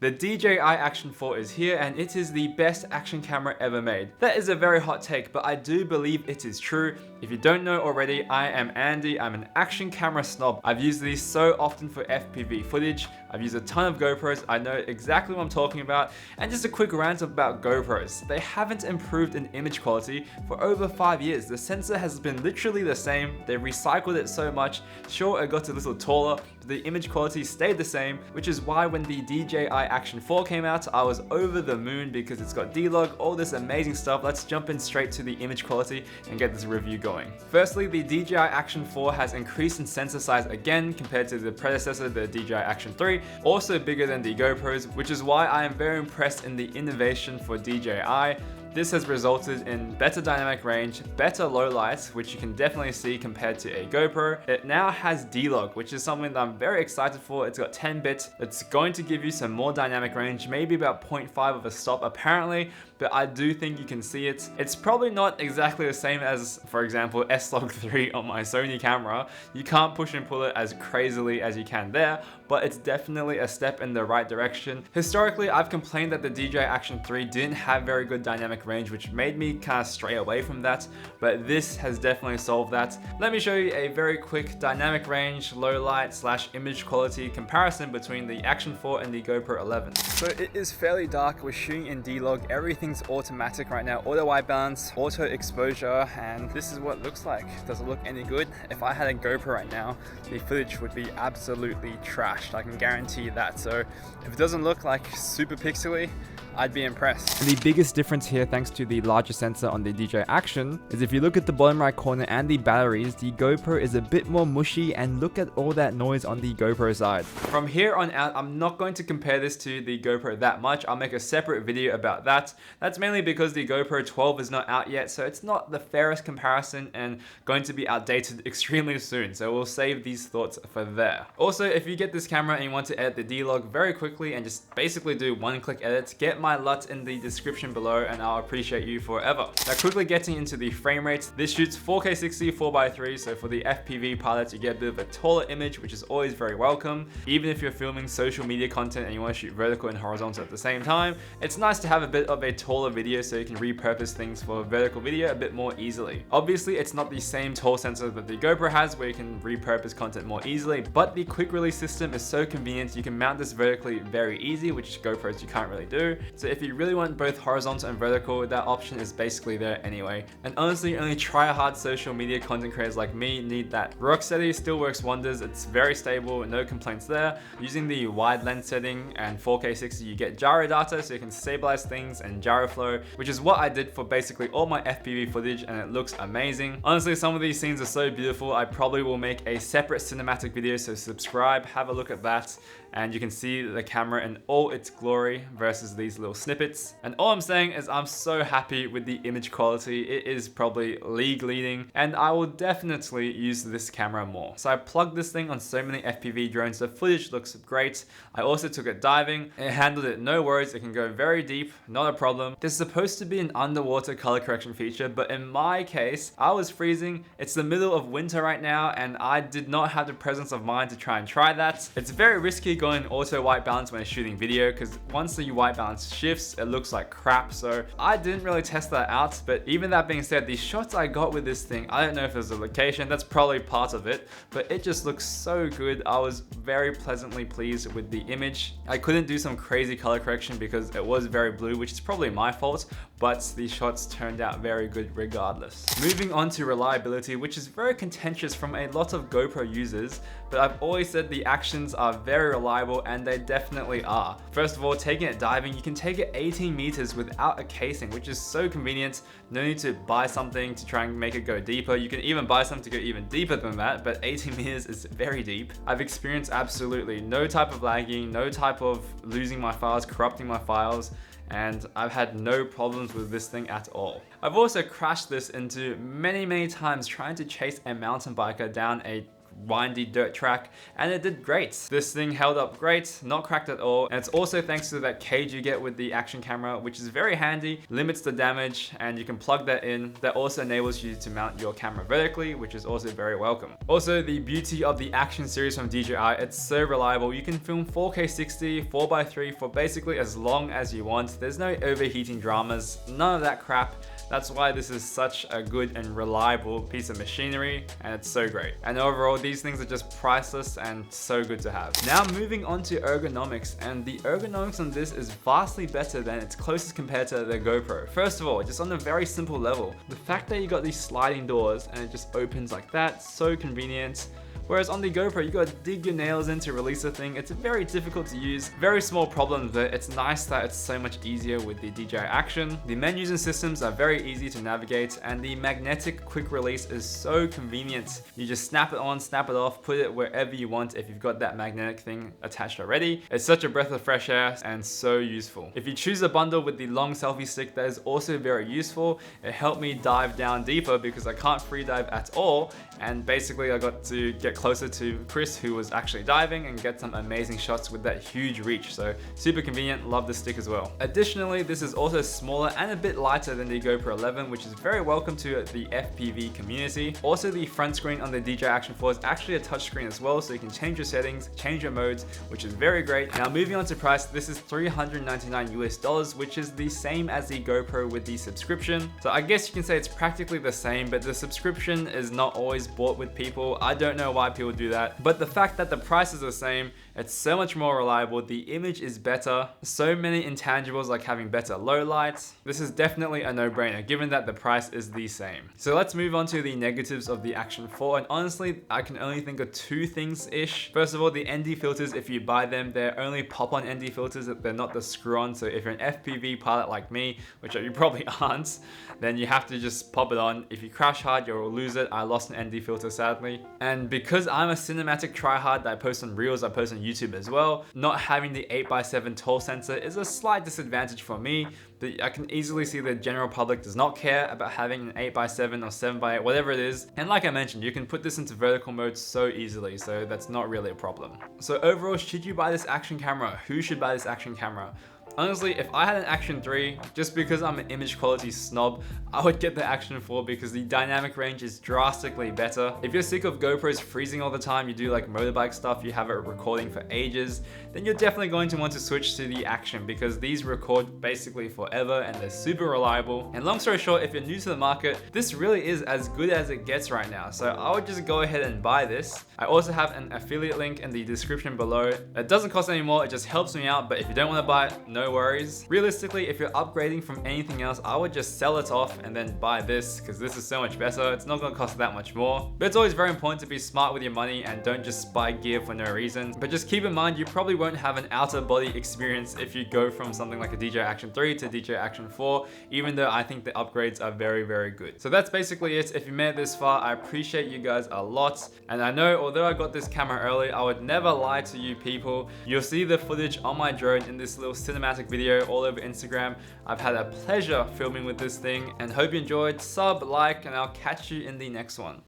The DJI Action 4 is here and it is the best action camera ever made. That is a very hot take, but I do believe it is true. If you don't know already, I am Andy. I'm an action camera snob. I've used these so often for FPV footage. I've used a ton of GoPros. I know exactly what I'm talking about. And just a quick rant about GoPros. They haven't improved in image quality for over 5 years. The sensor has been literally the same. They recycled it so much. Sure, it got a little taller, but the image quality stayed the same, which is why when the DJI Action 4 came out, I was over the moon because it's got D-Log, all this amazing stuff. Let's jump in straight to the image quality and get this review going. Firstly, the DJI Action 4 has increased in sensor size again compared to the predecessor, the DJI Action 3, also bigger than the GoPros, which is why I am very impressed in the innovation for DJI. This has resulted in better dynamic range, better low lights, which you can definitely see compared to a GoPro. It now has D-Log, which is something that I'm very excited for. It's got 10 bits. It's going to give you some more dynamic range, maybe about 0.5 of a stop apparently, but I do think you can see it. It's probably not exactly the same as, for example, S-Log3 on my Sony camera. You can't push and pull it as crazily as you can there, but it's definitely a step in the right direction. Historically, I've complained that the DJI Action 3 didn't have very good dynamic range, which made me kind of stray away from that, but this has definitely solved that. Let me show you a very quick dynamic range, low light / image quality comparison between the Action 4 and the GoPro 11. So it is fairly dark, we're shooting in D-Log, everything's automatic right now, auto white balance, auto exposure, and this is what it looks like. Does it look any good? If I had a GoPro right now, the footage would be absolutely trashed, I can guarantee that. So if it doesn't look like super pixely, I'd be impressed. And the biggest difference here, thanks to the larger sensor on the DJI Action, is if you look at the bottom right corner and the batteries, the GoPro is a bit more mushy, and look at all that noise on the GoPro side. From here on out, I'm not going to compare this to the GoPro that much. I'll make a separate video about that. That's mainly because the GoPro 12 is not out yet, so it's not the fairest comparison and going to be outdated extremely soon, so we'll save these thoughts for there. Also, if you get this camera and you want to edit the D-Log very quickly and just basically do one-click edits, get my LUTs in the description below and I'll appreciate you forever. Now quickly getting into the frame rates, this shoots 4K 60 4:3, so for the FPV pilots you get a bit of a taller image, which is always very welcome. Even if you're filming social media content and you want to shoot vertical and horizontal at the same time, it's nice to have a bit of a taller video so you can repurpose things for vertical video a bit more easily. Obviously it's not the same tall sensor that the GoPro has where you can repurpose content more easily, but the quick release system is so convenient. You can mount this vertically very easy, which GoPros you can't really do. So if you really want both horizontal and vertical, that option is basically there anyway. And honestly, only try-hard social media content creators like me need that. Rocksteady still works wonders. It's very stable, no complaints there. Using the wide lens setting and 4K 60, you get gyro data so you can stabilize things and gyro flow, which is what I did for basically all my FPV footage, and it looks amazing. Honestly, some of these scenes are so beautiful. I probably will make a separate cinematic video, so subscribe, have a look at that, and you can see the camera in all its glory versus these little snippets. And all I'm saying is I'm so happy with the image quality. It is probably league leading, and I will definitely use this camera more. So I plugged this thing on so many FPV drones. The footage looks great. I also took it diving. It handled it no worries. It can go very deep, not a problem. There's supposed to be an underwater color correction feature, but in my case, I was freezing. It's the middle of winter right now, and I did not have the presence of mind to try that. It's very risky going auto white balance when shooting video, because once the white balance shifts, it looks like crap. So I didn't really test that out, but even that being said, the shots I got with this thing, I don't know if there's a location, that's probably part of it, but it just looks so good. I was very pleasantly pleased with the image. I couldn't do some crazy color correction because it was very blue, which is probably my fault, but the shots turned out very good regardless. Moving on to reliability, which is very contentious from a lot of GoPro users, but I've always said the Actions are very reliable, and they definitely are. First of all, taking it diving, you can take it 18 meters without a casing, which is so convenient. No need to buy something to try and make it go deeper. You can even buy something to go even deeper than that, but 18 meters is very deep. I've experienced absolutely no type of lagging, no type of losing my files, corrupting my files, and I've had no problems with this thing at all. I've also crashed this into many times trying to chase a mountain biker down a windy dirt track, and it did great. This thing held up great, not cracked at all, and it's also thanks to that cage you get with the action camera, which is very handy, limits the damage, and you can plug that in. That also enables you to mount your camera vertically, which is also very welcome. Also, the beauty of the action series from DJI, it's so reliable. You can film 4K 60, 4x3 for basically as long as you want. There's no overheating dramas, none of that crap. That's why this is such a good and reliable piece of machinery, and it's so great. And overall, these things are just priceless and so good to have. Now moving on to ergonomics, and the ergonomics on this is vastly better than its closest competitor, the GoPro. First of all, just on a very simple level, the fact that you got these sliding doors and it just opens like that, so convenient. Whereas on the GoPro, you gotta dig your nails in to release the thing. It's very difficult to use, very small problems, but it's nice that it's so much easier with the DJI Action. The menus and systems are very easy to navigate, and the magnetic quick release is so convenient. You just snap it on, snap it off, put it wherever you want if you've got that magnetic thing attached already. It's such a breath of fresh air and so useful. If you choose a bundle with the long selfie stick, that is also very useful. It helped me dive down deeper because I can't free dive at all, and basically I got to get closer to Chris, who was actually diving, and get some amazing shots with that huge reach. So super convenient, love the stick as well. Additionally, this is also smaller and a bit lighter than the GoPro 11, which is very welcome to the FPV community. Also, the front screen on the DJI Action 4 is actually a touchscreen as well, so you can change your settings, change your modes, which is very great. Now moving on to price, this is $399 US, which is the same as the GoPro with the subscription. So I guess you can say it's practically the same, but the subscription is not always bought with people. I don't know why people do that, but the fact that the price is the same, it's so much more reliable, the image is better, so many intangibles like having better low lights. This is definitely a no-brainer given that the price is the same. So let's move on to the negatives of the Action 4, and honestly I can only think of two things-ish. First of all, the ND filters, if you buy them, they're only pop-on ND filters, they're not the screw-on. So if you're an FPV pilot like me, which you probably aren't, then you have to just pop it on. If you crash hard, you'll lose it. I lost an ND filter sadly, and because I'm a cinematic tryhard that I post on Reels, I post on YouTube as well, not having the 8x7 tall sensor is a slight disadvantage for me. But I can easily see the general public does not care about having an 8x7 or 7x8, whatever it is. And like I mentioned, you can put this into vertical mode so easily, so that's not really a problem. So overall, should you buy this action camera? Who should buy this action camera? Honestly, if I had an Action 3, just because I'm an image quality snob, I would get the Action 4 because the dynamic range is drastically better. If you're sick of GoPros freezing all the time, you do like motorbike stuff, you have it recording for ages, then you're definitely going to want to switch to the Action because these record basically forever and they're super reliable. And long story short, if you're new to the market, this really is as good as it gets right now. So I would just go ahead and buy this. I also have an affiliate link in the description below. It doesn't cost any more, it just helps me out, but if you don't want to buy it, no worries. Realistically, if you're upgrading from anything else, I would just sell it off and then buy this because this is so much better. It's not going to cost that much more. But it's always very important to be smart with your money and don't just buy gear for no reason. But just keep in mind, you probably won't have an outer body experience if you go from something like a DJI Action 3 to DJI Action 4, even though I think the upgrades are very, very good. So that's basically it. If you made it this far, I appreciate you guys a lot. And I know, although I got this camera early, I would never lie to you people. You'll see the footage on my drone in this little cinematic video all over Instagram. I've had a pleasure filming with this thing and hope you enjoyed. Sub, like, and I'll catch you in the next one.